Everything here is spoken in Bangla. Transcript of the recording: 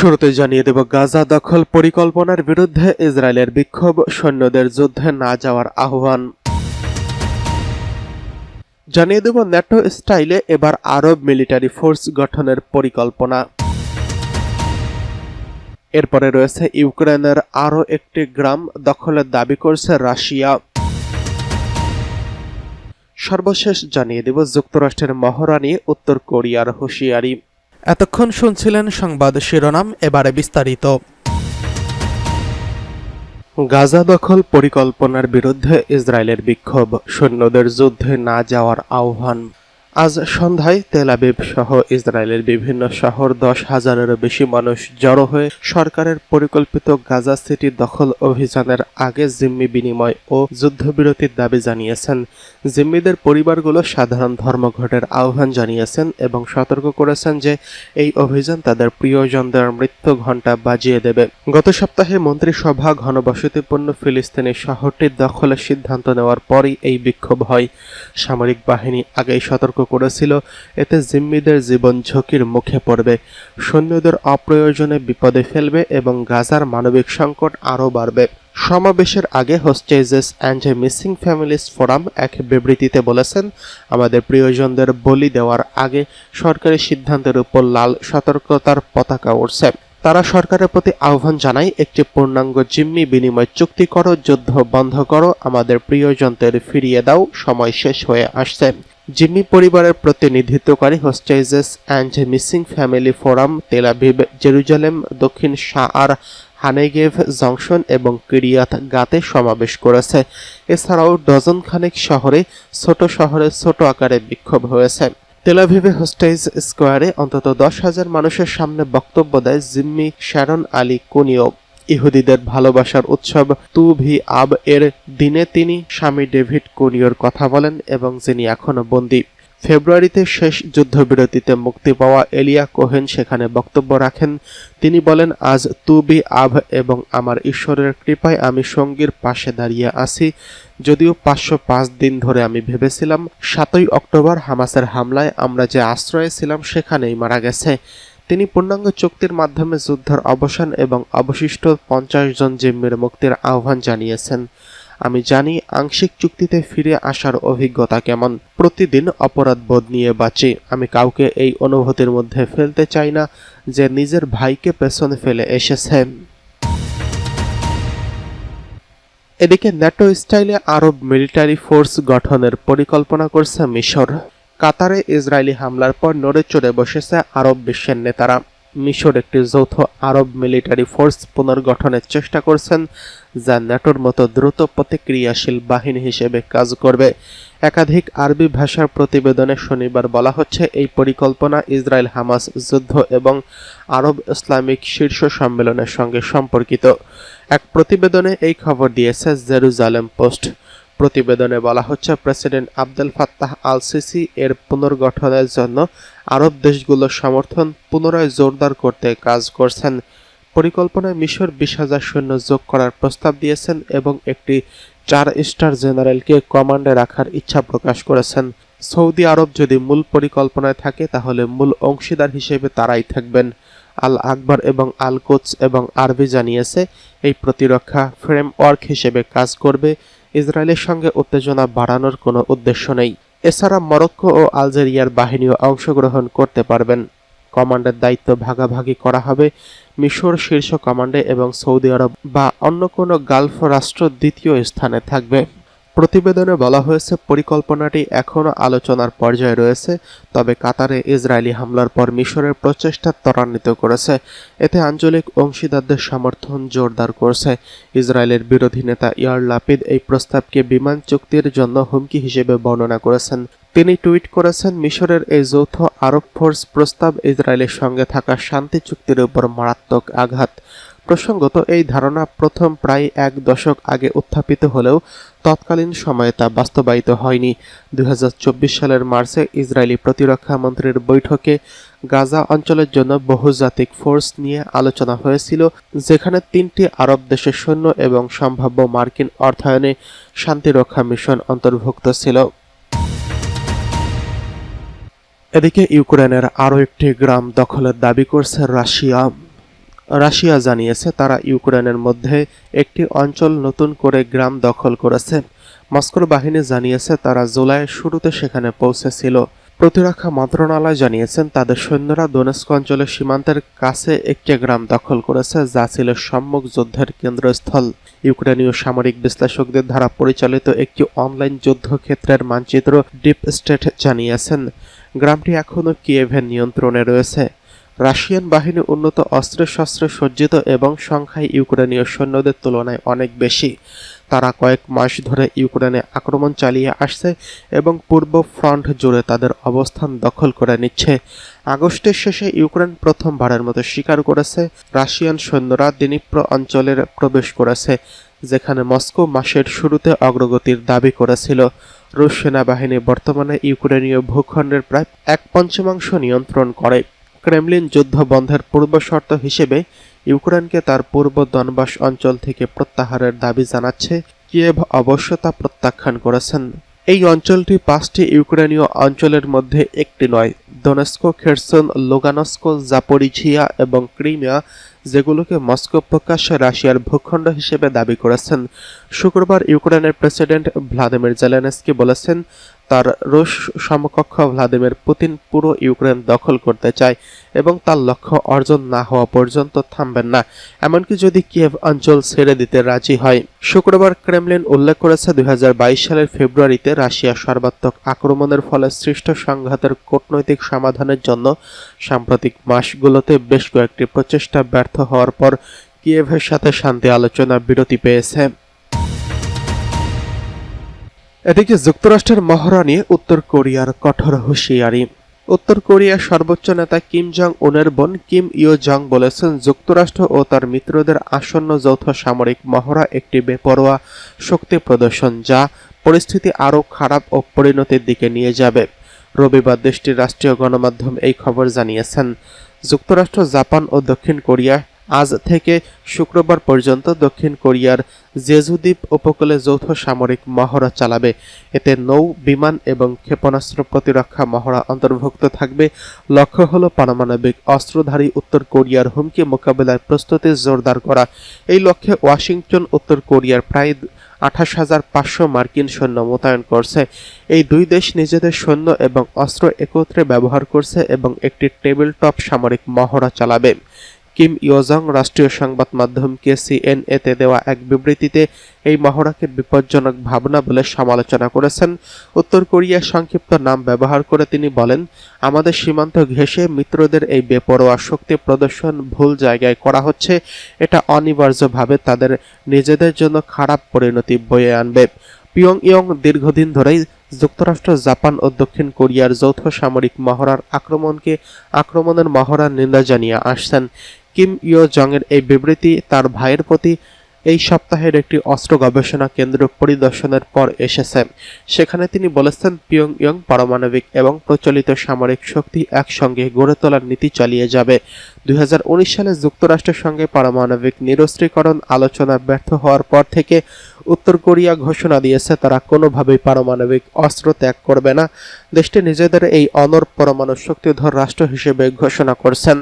শুরুতে জানিয়ে দেব গাজা দখল পরিকল্পনার বিরুদ্ধে ইসরায়েলের বিক্ষোভ, সৈন্যদের যুদ্ধে না যাওয়ার আহ্বান। জানিয়ে দেব ন্যাটো স্টাইলে এবার আরব মিলিটারি ফোর্স গঠনের পরিকল্পনা। এরপরে রয়েছে ইউক্রেনের আরও একটি গ্রাম দখলের দাবি করছে রাশিয়া। সর্বশেষ জানিয়ে দেব যুক্তরাষ্ট্রের মহড়া নিয়ে উত্তর কোরিয়ার হুঁশিয়ারি। এতক্ষণ শুনছিলেন সংবাদ শিরোনাম, এবারে বিস্তারিত। গাজা দখল পরিকল্পনার বিরুদ্ধে ইসরায়েলের বিক্ষোভ, সৈন্যদের যুদ্ধে না যাওয়ার আহ্বান। আজ সন্ধ্যায় তেল আবিব সহ ইসরায়েলের বিভিন্ন শহর 10,000-এরও বেশি মানুষ জড়ো হয়ে সরকারের পরিকল্পিত গাজা সিটি দখল অভিযানের আগে জিম্মি বিনিময় ও যুদ্ধবিরতির দাবি জানিয়েছেন। জিম্মিদের পরিবারগুলো সাধারণ ধর্মঘটের আহ্বান জানিয়েছেন এবং সতর্ক করেছেন যে এই অভিযান তাদের প্রিয়জনদের মৃত্যু ঘণ্টা বাজিয়ে দেবে। গত সপ্তাহে মন্ত্রিসভা ঘনবসতিপূর্ণ ফিলিস্তিনি শহরটি দখলের সিদ্ধান্ত নেওয়ার পরই এই বিক্ষোভ হয়। সামরিক বাহিনী আগেই সতর্ক করেছিল এতে জিম্মিদের জীবন ঝুঁকির মুখে পড়বে, সৈন্যদের অপ্রয়োজনে বিপদে ফেলবে এবং গাজার মানবিক সংকট আরও বাড়বে। সমাবেশের আগে হোস্টেজেস অ্যান্ড মিসিং ফ্যামিলিজ ফোরাম এক বিবৃতিতে বলেছেন, আমাদের প্রিয়জনদের বলি দেওয়ার আগে সরকারি সিদ্ধান্তের উপর লাল সতর্কতার পতাকা উড়ছে। তারা সরকারের প্রতি আহ্বান জানায়, একটি পূর্ণাঙ্গ জিম্মি বিনিময় চুক্তি করো, যুদ্ধ বন্ধ করো, আমাদের প্রিয়জনদের ফিরিয়ে দাও, সময় শেষ হয়ে আসছে। জিম্মি পরিবারের প্রতিনিধিত্বকারী hostages and missing family forum Tel Aviv, Jerusalem, দক্ষিণ শাআর, হানেগেভ জংশন এবং কিরিয়াত গাতে সমাবেশ করেছে। এছাড়াও ডজন খানেক শহরে ছোট আকারে বিক্ষোভ হয়েছে। তেল আবিবে হোস্টেজ স্কোয়ারে অন্তত 10,000 মানুষের সামনে বক্তব্য দেয় জিম্মি শ্যারন আলী কুনিও। ইহুদিদের ভালোবাসার উৎসব তু ভি আব এর দিনে তিনি স্বামী ডেভিড কুনিওর কথা বলেন এবং যিনি এখনো বন্দী। ফেব্রুয়ারিতে শেষ যুদ্ধবিরতিতে মুক্তি পাওয়া এলিয়া কোহেন সেখানে বক্তব্য রাখেন। তিনি বলেন, আজ তু বি আব এবং আমার ঈশ্বরের কৃপায় আমি সঙ্গীর পাশে দাঁড়িয়ে আছি। যদিও 505 দিন ধরে আমি ভেবেছিলাম 7ই অক্টোবর হামাসের হামলায় আমরা যে আশ্রয়ে ছিলাম সেখানেই মারা গেছে। তিনি পূর্ণাঙ্গ চুক্তির মাধ্যমে যুদ্ধের অবসান এবং অবশিষ্ট 50 জন জিম্মির মুক্তির আহ্বান জানিয়েছেন। আমি জানি আংশিক চুক্তিতে ফিরে আসার অভিজ্ঞতা কেমন। প্রতিদিন অপরাধবোধ নিয়ে বাঁচি। আমি কাউকে এই অনুভূতির মধ্যে ফেলতে চাই না যে নিজের ভাইকে পেছনে ফেলে এসেছে। এদিকে ন্যাটো স্টাইলে আরব মিলিটারি ফোর্স গঠনের পরিকল্পনা করছে মিশর। কাতারে ইসরায়েলি হামলার পর নড়ে চড়ে বসেছে আরব বিশ্বের নেতারা। মিশর একটি যৌথ আরব মিলিটারি ফোর্স পুনর্গঠনের চেষ্টা করছেন, যা ন্যাটোর মতো দ্রুত প্রতিক্রিয়াশীল বাহিনী হিসেবে কাজ করবে। একাধিক আরবি ভাষার প্রতিবেদনে শনিবার বলা হচ্ছে, এই পরিকল্পনা ইসরায়েল হামাস যুদ্ধ এবং আরব ইসলামিক শীর্ষ সম্মেলনের সঙ্গে সম্পর্কিত। এক প্রতিবেদনে এই খবর দিয়েছে জেরুজালেম পোস্ট। প্রতিবেদনে বলা হচ্ছে, president Abdel Fattah al CC এর পুনর্গঠনের জন্য আরব দেশগুলোর সমর্থন পুনরায় জোরদার করতে কাজ করছেন। পরিকল্পনায় মিশর 20,000 সৈন্য যোগ করার প্রস্তাব দিয়েছেন এবং একটি 4 স্টার জেনারেলকে কমান্ডে রাখার ইচ্ছা প্রকাশ করেছেন। সৌদি আরব যদি মূল পরিকল্পনায় থাকে তাহলে মূল অংশীদার হিসেবে তারাই থাকবেন। আল আকবর এবং আল কোচ এবং আরবি জানিয়েছে, এই প্রতিরক্ষা ফ্রেমওয়ার্ক হিসেবে কাজ করবে। ইসরায়েলের সঙ্গে উত্তেজনা বাড়ানোর কোনো উদ্দেশ্য নেই। এছাড়া মরক্কো ও আলজেরিয়ার বাহিনীও অংশগ্রহণ করতে পারবেন। কমান্ডের দায়িত্ব ভাগাভাগি করা হবে। মিশর শীর্ষ কমান্ডে এবং সৌদি আরব বা অন্য কোনো গালফ রাষ্ট্র দ্বিতীয় স্থানে থাকবে। প্রতিবেদনে বলা হয়েছে, পরিকল্পনাটি এখনও আলোচনার পর্যায়ে রয়েছে, তবে কাতারে ইসরায়েলি হামলার পর মিশরের প্রচেষ্টা ত্বরান্বিত করেছে। এতে আঞ্চলিক অংশীদারদের সমর্থন জোরদার করছে। ইসরায়েলের বিরোধী নেতা ইয়ার লাপিদ এই প্রস্তাবকে বিমান চুক্তির জন্য হুমকি হিসেবে বর্ণনা করেছেন। তিনি টুইট করেছেন, মিশরের এই যৌথ আরব ফোর্স প্রস্তাব ইসরায়েলের সঙ্গে থাকা শান্তি চুক্তির উপর মারাত্মক আঘাত। প্রসঙ্গত, এই ধারণা প্রথম প্রায় 1 দশক আগে উত্থাপিত হলেও তৎকালীন সময়ে তা বাস্তবায়িত হয়নি। 2024 সালের মার্চে ইসরায়েলি প্রতিরক্ষা মন্ত্রীর বৈঠকে গাজা অঞ্চলের জন্য বহুজাতিক ফোর্স নিয়ে আলোচনা হয়েছিল, যেখানে 3টি আরব দেশের সৈন্য এবং সম্ভাব্য মার্কিন অর্থায়নে শান্তিরক্ষা মিশন অন্তর্ভুক্ত ছিল। এদিকে ইউক্রেনের আরও একটি গ্রাম দখলের দাবি করছে রাশিয়া। রাশিয়া জানিয়েছে তারা ইউক্রেনের মধ্যে একটি অঞ্চল নতুন করে গ্রাম দখল করেছে। মস্কোর বাহিনী জানিয়েছে তারা জুলাইয়ের শুরুতে সেখানে পৌঁছেছিল। প্রতিরক্ষা মন্ত্রণালয় জানিয়েছেন তাদের সৈন্যরা দোনেস্ক অঞ্চলের সীমান্তের কাছে একটি গ্রাম দখল করেছে, যা ছিল সম্মুখ যুদ্ধের কেন্দ্রস্থল। ইউক্রেনীয় সামরিক বিশ্লেষকদের দ্বারা পরিচালিত একটি অনলাইন যুদ্ধক্ষেত্রের মানচিত্র ডিপ স্টেট জানিয়েছেন গ্রামটি এখনও কিয়েভের নিয়ন্ত্রণে রয়েছে। রাশিয়ান বাহিনী উন্নত অস্ত্রশস্ত্রে সজ্জিত এবং সংখ্যায় ইউক্রেনীয় সৈন্যদের তুলনায় অনেক বেশি। তারা কয়েক মাস ধরে ইউক্রেনে আক্রমণ চালিয়ে আসছে এবং পূর্ব ফ্রন্ট জুড়ে তাদের অবস্থান দখল করে নিচ্ছে। আগস্টের শেষে ইউক্রেন প্রথমবারের মতো স্বীকার করেছে রাশিয়ান সৈন্যরা দিনিপ্র অঞ্চলের প্রবেশ করেছে, যেখানে মস্কো মাসের শুরুতে অগ্রগতির দাবি করেছিল। রুশ সেনাবাহিনী বর্তমানে ইউক্রেনীয় ভূখণ্ডের প্রায় 1/5 নিয়ন্ত্রণ করে। ক্রেমলিন যুদ্ধ বন্ধের পূর্বশর্ত হিসেবে ইউক্রেনকে তার পূর্ব দনবাস অঞ্চল থেকে প্রত্যাহারের দাবি জানাচ্ছে। কিয়েভ অবশ্য তা প্রত্যাখ্যান করেছেন। এই অঞ্চলটি 5টি ইউক্রেনীয় অঞ্চলের মধ্যে একটি নয়। দোনেস্ক, খেরসন, লুগানস্ক, জাপোরিঝিয়া এবং ক্রিমিয়া, যেগুলোকে মস্কো প্রকাশ্যে রাশিয়ার ভূখণ্ড হিসেবে দাবি করেছেন। শুক্রবার ইউক্রেনের প্রেসিডেন্ট ভ্লাদিমির জেলেনস্কি বলেছেন তার রুশ সমকক্ষ ভ্লাদিমির পুতিন পুরো ইউক্রেন দখল করতে চায় এবং তার লক্ষ্য অর্জন না হওয়া পর্যন্ত থামবেন না, এমনকি যদি কিয়েভ অঞ্চল ছেড়ে দিতে রাজি হয়। শুক্রবার ক্রেমলিন উল্লেখ করেছে 2022 সালের ফেব্রুয়ারিতে রাশিয়া সর্বাত্মক আক্রমণের ফলে সৃষ্ট সংঘাতের কূটনৈতিক সমাধানের জন্য সাম্প্রতিক মাসগুলোতে বেশ কয়েকটি প্রচেষ্টা ব্যর্থ হওয়ার পর কিয়েভের সাথে শান্তি আলোচনা বিরতি পেয়েছে। এদিকে যুক্তরাষ্ট্রের মহড়া নিয়ে উত্তর কোরিয়ার কঠোর হুঁশিয়ারি। উত্তর কোরিয়ার সর্বোচ্চ নেতা কিম জং উনের বোন কিম ইও জং বলেছেন যুক্তরাষ্ট্র ও তার মিত্রদের আসন্ন যৌথ সামরিক মহড়া একটি বেপরোয়া শক্তি প্রদর্শন, যা পরিস্থিতি আরও খারাপ ও পরিণতির দিকে নিয়ে যাবে। রবিবার দেশটির রাষ্ট্রীয় গণমাধ্যম এই খবর জানিয়েছেন। যুক্তরাষ্ট্র, জাপান ও দক্ষিণ কোরিয়া আজ থেকে শুক্রবার পর্যন্ত দক্ষিণ কোরিয়ার জেজু দ্বীপ উপকূলে যৌথ সামরিক মহড়া চালাবে। এতে নৌ, বিমান এবং ক্ষেপণাস্ত্র প্রতিরক্ষা মহড়া অন্তর্ভুক্ত থাকবে। লক্ষ্য হল পারমাণবিক অস্ত্রধারী উত্তর কোরিয়ার হুমকি মোকাবেলায় প্রস্তুতি জোরদার করা। এই লক্ষ্যে ওয়াশিংটন উত্তর কোরিয়ার প্রায় 28,500 মার্কিন সৈন্য মোতায়েন করছে। এই দুই দেশ নিজেদের সৈন্য এবং অস্ত্র একত্রে ব্যবহার করছে এবং একটি টেবিল টপ সামরিক মহড়া চালাবে। কিম ইয়োজং রাষ্ট্রীয় সংবাদ মাধ্যম KCNA-তে দেওয়া এক বিবৃতিতে এই মহড়াকে বিপজ্জনক ভাবনা বলে সমালোচনা করেছেন। উত্তর কোরিয়ার সংক্ষিপ্ত নাম ব্যবহার করে তিনি বলেন, আমাদের সীমান্ত ঘেঁষে মিত্রদের এই বেপরোয়া শক্তি প্রদর্শন ভুল জায়গায় করা হচ্ছে। এটা অনিবার্যভাবে তাদের নিজেদের জন্য খারাপ পরিণতি বয়ে আনবে। পিয়ংইয়ং দীর্ঘদিন ধরেই যুক্তরাষ্ট্র, জাপান ও দক্ষিণ কোরিয়ার যৌথ সামরিক মহড়ার আক্রমণের মহড়ার নিন্দা জানিয়ে আসছেন। কিম ইও জং এর এই বিবৃতি তার ভাইয়ের প্রতি এই সপ্তাহের একটি অস্ত্র গবেষণা কেন্দ্র পরিদর্শনের পর এসেছে। সেখানে তিনি বলেছেন পিয়ংইয়ং পারমাণবিক এবং প্রচলিত সামরিক শক্তি একসঙ্গে গড়ে তোলার নীতি চালিয়ে যাবে। 2019 সালে যুক্তরাষ্ট্রের সঙ্গে পারমাণবিক নিরস্ত্রীকরণ আলোচনা ব্যর্থ হওয়ার পর থেকে উত্তর কোরিয়া ঘোষণা দিয়েছে তারা কোনোভাবেই পারমাণবিক অস্ত্র ত্যাগ করবে না। দেশটি নিজেদের এই অনর পরমাণু শক্তিধর রাষ্ট্র হিসেবে ঘোষণা করছেন।